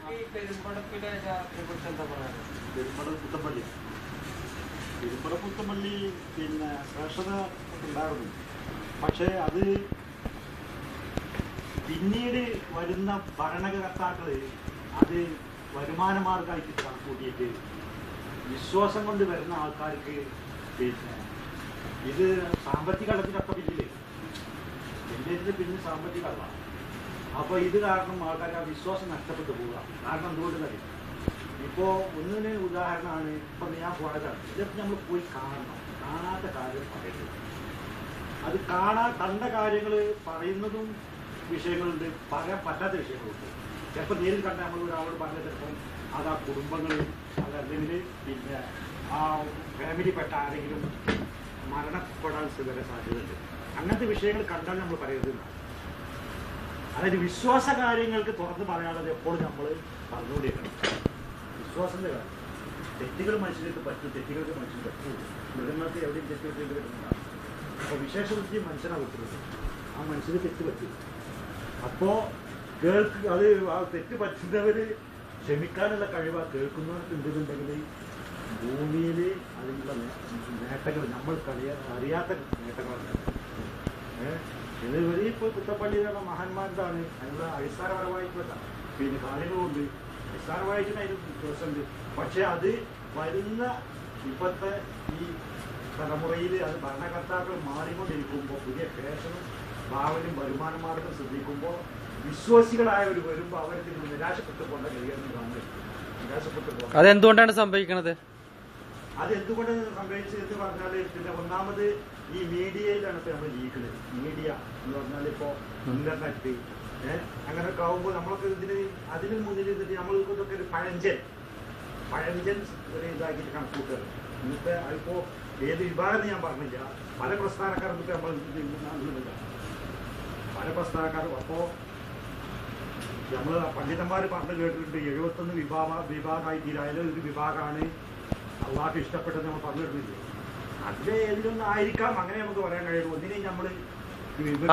പെരുമ്പട പുത്തമ്പള്ളി പിന്നെ ശ്രേഷ്ഠത ഉണ്ടായിരുന്നു. പക്ഷേ അത് പിന്നീട് വരുന്ന ഭരണകർത്താക്കള് അത് വരുമാന മാർഗമായിട്ട് കണക്കൂട്ടിയിട്ട് വിശ്വാസം കൊണ്ട് വരുന്ന ആൾക്കാർക്ക് പിന്നെ ഇത് സാമ്പത്തിക കള്ളത്തിനൊക്കെ പിന്നില് എൻ്റെ പിന്നെ സാമ്പത്തിക കള്ളമാണ്. അപ്പോൾ ഇത് കാരണം ആൾക്കാർക്ക് ആ വിശ്വാസം നഷ്ടപ്പെട്ടു പോവുക. കാരണം എന്തുകൊണ്ട് തന്നെ ഇപ്പോൾ ഒന്നിന് ഉദാഹരണമാണ്, ഇപ്പം ഞാൻ പോയതാണ്, ഇതൊക്കെ നമ്മൾ പോയി കാണണം. കാണാത്ത കാര്യം പറയുന്നത്, അത് കണ്ട കാര്യങ്ങൾ പറയുന്നതും വിഷയങ്ങളുണ്ട്, പറയാൻ പറ്റാത്ത വിഷയങ്ങളുണ്ട്. ചിലപ്പോൾ നേരിൽ കണ്ട നമ്മൾ ഒരാളോട് പറഞ്ഞ ചിലപ്പം അത് ആ കുടുംബങ്ങൾ അതല്ലെങ്കിൽ പിന്നെ ആ ഫാമിലിപ്പെട്ട ആരെങ്കിലും മരണപ്പെടാൻ വരെ സാധ്യതയുണ്ട്. അങ്ങനത്തെ വിഷയങ്ങൾ കണ്ടാൽ നമ്മൾ പറയരുത്. അതായത് വിശ്വാസ കാര്യങ്ങൾക്ക് തുറന്ന് പറയാനുള്ളത് എപ്പോഴും നമ്മൾ പറഞ്ഞുകൊണ്ടിരിക്കണം. വിശ്വാസത്തിന്റെ കാര്യം, തെറ്റുകൾ മനുഷ്യർക്ക് പറ്റും, തെറ്റുകൾക്ക് മനുഷ്യന് പറ്റും. മൃഗങ്ങൾക്ക് എവിടെയും തെറ്റ് കിട്ടുന്നതാണ്. അപ്പോൾ വിശേഷബുദ്ധി മനുഷ്യനാണ് പറ്റുന്നത്, ആ മനുഷ്യന് തെറ്റ് പറ്റും. അപ്പോൾ അത് ആ തെറ്റ് പറ്റുന്നവര് ക്ഷമിക്കാനുള്ള കഴിവ് കേൾക്കുന്നവർക്ക് ഉണ്ടെന്നുണ്ടെങ്കിൽ ഭൂമിയിൽ അതിനുള്ള നേട്ടങ്ങൾ നമ്മൾ അറിയാത്ത നേട്ടങ്ങളാണ്. ഇത് ഇപ്പോൾ പുത്തപ്പള്ളിയിലുള്ള മഹാന്മാരുതാണ് അതിനുള്ള അടിസ്ഥാനപരമായിട്ടുള്ള പിന്നെ കാര്യങ്ങളുണ്ട്. അടിസ്ഥാനമായിട്ട് അതിന് ദിവസമുണ്ട്. പക്ഷെ അത് വരുന്ന ഇപ്പോഴത്തെ ഈ തലമുറയിൽ അത് ഭരണകർത്താക്കൾ മാറിക്കൊണ്ടിരിക്കുമ്പോൾ പുതിയ ഫാഷനും ഭാവനും വരുമാന മാർഗം ശ്രദ്ധിക്കുമ്പോൾ വിശ്വാസികളായവർ വരുമ്പോൾ അവർക്ക് ഇത് നിരാശപ്പെട്ടു പോകേണ്ട കഴിയുമെന്ന് കാണുന്നത്. നിരാശപ്പെട്ടു പോകും. അതെന്തുകൊണ്ടാണ് സംഭവിക്കുന്നത്? അതെന്തുകൊണ്ടാണ് സംഭവിച്ചത് എന്ന് പറഞ്ഞാൽ പിന്നെ ഒന്നാമത് ഈ മീഡിയയിലാണ് ഇപ്പൊ നമ്മൾ ജീവിക്കുന്നത്. മീഡിയ എന്ന് പറഞ്ഞാൽ ഇപ്പോ ഇന്റർനെറ്റ് അങ്ങനെയൊക്കെ ആവുമ്പോൾ നമ്മളൊക്കെ അതിന് മുന്നിൽ ഇരുന്നിട്ട് നമ്മൾ ഇതൊക്കെ ഒരു പഴഞ്ചൻ ഒരു ഇതാക്കിയിട്ട് കണക്കൂട്ടുക. ഇന്നത്തെ അതിപ്പോ ഏത് വിഭാഗം ഞാൻ പറഞ്ഞില്ല, പല പ്രസ്ഥാനക്കാരും നമ്മൾ പല പ്രസ്ഥാനക്കാരും. അപ്പോ നമ്മൾ പണ്ഡിതന്മാർ പറഞ്ഞു കേട്ടിട്ടുണ്ട് 71 വിഭാഗമായി തീരായാലും ഒരു വിഭാഗമാണ് അള്ളാഹ് ഇഷ്ടപ്പെട്ടത് നമ്മൾ പറഞ്ഞിട്ടില്ലേ. അതിലെ ഏതിലൊന്നും ആയിരിക്കാം, അങ്ങനെ നമുക്ക് പറയാൻ കഴിയുള്ളൂ. ഒന്നിനെയും നമ്മള്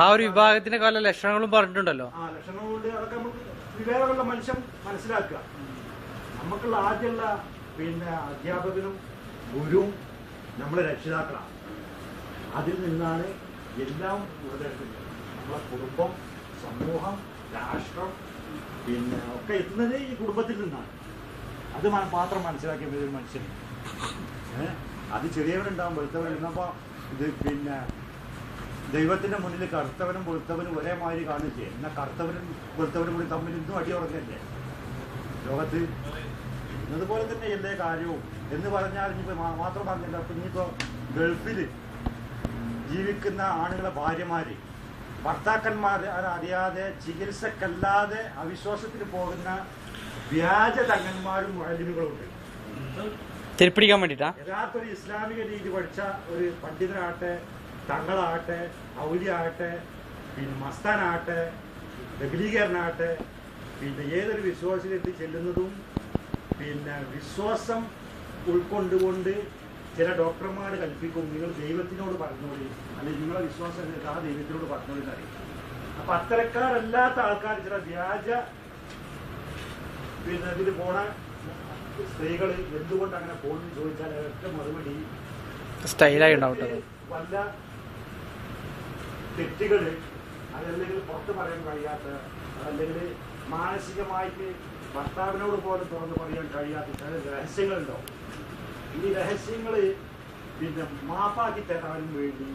ആ ഒരു വിഭാഗത്തിന്റെ പല ലക്ഷണങ്ങളും പറഞ്ഞിട്ടുണ്ടല്ലോ. ആ ലക്ഷണങ്ങളുണ്ട്. അതൊക്കെ നമുക്ക് വിവേകമുള്ള മനുഷ്യൻ മനസ്സിലാക്കുക. നമുക്കുള്ള ആദ്യമുള്ള പിന്നെ അധ്യാപകനും ഗുരുവും നമ്മളെ രക്ഷിതാക്കളാണ്. അതിൽ നിന്നാണ് എല്ലാം ഉടലെടുക്കുന്നത്. നമ്മളെ കുടുംബം, സമൂഹം, രാഷ്ട്രം പിന്നെ ഒക്കെ എത്തുന്നത് ഈ കുടുംബത്തിൽ നിന്നാണ്. അത് മാത്രം മനസ്സിലാക്കിയ ഒരു മനുഷ്യന് അത് ചെറിയവനുണ്ടാവും, വെളുത്തവനുണ്ടാകുമ്പോൾ ഇത് പിന്നെ ദൈവത്തിന്റെ മുന്നിൽ കറുത്തവനും വെളുത്തവനും ഒരേമാതിരി കാണില്ലേ. എന്നാൽ കറുത്തവനും വെളുത്തവനും കൂടി തമ്മിൽ ഇന്നും അടി ഉറങ്ങല്ലേ ലോകത്ത്. എന്നതുപോലെ തന്നെ എല്ലാ കാര്യവും എന്ന് പറഞ്ഞാൽ ഇനിയിപ്പോൾ മാത്രം പറഞ്ഞില്ല. അപ്പം ഇനിയിപ്പോൾ ഗൾഫിൽ ജീവിക്കുന്ന ആണുങ്ങളെ ഭാര്യമാര് ഭർത്താക്കന്മാർ അറിയാതെ ചികിത്സക്കല്ലാതെ അവിശ്വാസത്തിന് പോകുന്ന വ്യാജ തങ്ങന്മാരും മുഅല്ലിമുകളുണ്ട്. തിരിപ്പിടിക്കാൻ വേണ്ടിട്ടാ യഥാർത്ഥ ഇസ്ലാമിക രീതി പഠിച്ച ഒരു പണ്ഡിതനാകട്ടെ, തങ്ങളാകട്ടെ, ഔലിയാകട്ടെ, പിന്നെ മസ്താനാകട്ടെ, ബദലീകരനാകട്ടെ, പിന്നെ ഏതൊരു വിശ്വാസത്തിലെത്തി ചെല്ലുന്നതും പിന്നെ വിശ്വാസം ഉൾക്കൊണ്ടുകൊണ്ട് ചില ഡോക്ടർമാർ കൽപ്പിക്കും, നിങ്ങൾ ദൈവത്തിനോട് പറഞ്ഞോളി, അല്ലെങ്കിൽ നിങ്ങളെ വിശ്വാസം ആ ദൈവത്തിനോട് പറഞ്ഞോളി എന്നറിയും. അപ്പൊ അത്തരക്കാരല്ലാത്ത ആൾക്കാർ ചില വ്യാജ പിന്നെ ഇതിൽ പോണ സ്ത്രീകൾ എന്തുകൊണ്ട് അങ്ങനെ പോകുന്നു ചോദിച്ചാൽ ഒറ്റ മറുപടി സ്റ്റൈലായി ഉണ്ടാവട്ടെ. വല്ല തെറ്റുകള് അതല്ലെങ്കിൽ പുറത്ത് പറയാൻ കഴിയാത്ത, അതല്ലെങ്കിൽ മാനസികമായിട്ട് ഭർത്താവിനോട് പോലും തുറന്ന് പറയാൻ കഴിയാത്ത ചില രഹസ്യങ്ങളുണ്ടോ. ഈ രഹസ്യങ്ങള് പിന്നെ മാപ്പാക്കി തരാനും വേണ്ടി,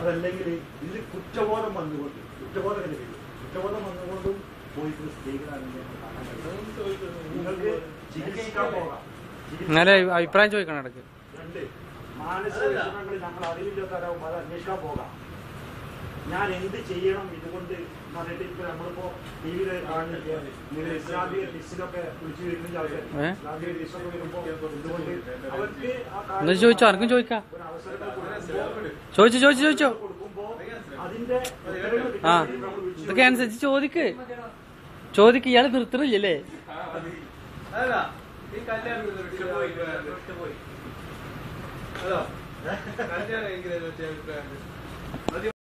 അതല്ലെങ്കിൽ ഇതിൽ കുറ്റബോധം വന്നുകൊണ്ട് കുറ്റബോധം വന്നുകൊണ്ടും പോയിട്ട് സ്ത്രീകളാണെങ്കിൽ നിങ്ങൾക്ക് ചികിത്സിക്കാൻ പോകാം. അഭിപ്രായം ചോദിക്കണം ഇടയ്ക്ക്. രണ്ട് മാനസിക വിഷമങ്ങളിൽ നമ്മൾ അറിവില്ലാത്തവരാകും, അത് അന്വേഷിക്കാൻ പോകാം. ഞാൻ എന്ത് ചെയ്യണം ഇതുകൊണ്ട് എന്ന് പറഞ്ഞിട്ട് ഇപ്പൊ നമ്മളിപ്പോ ടി വിയിൽ കാണുന്നില്ല, ഇങ്ങനെ ഇസ്ലാമിക ലിസ്റ്റിലൊക്കെ വിളിച്ചു വരുന്ന ആൾക്കാർ ഇസ്ലാമിക ലിസ്റ്റൊക്കെ വരുമ്പോ എന്തുകൊണ്ട് അവർക്ക് ചോദിച്ചോ, ആർക്കും ചോദിക്കാം. ഒരു അവസരം ചോദിച്ചോ കൊടുക്കുമ്പോ അതിന്റെ ആ ഇതൊക്കെ അനുസരിച്ച് ചോദിക്ക്. ഇയാള് നിർത്തണില്ലല്ലേ?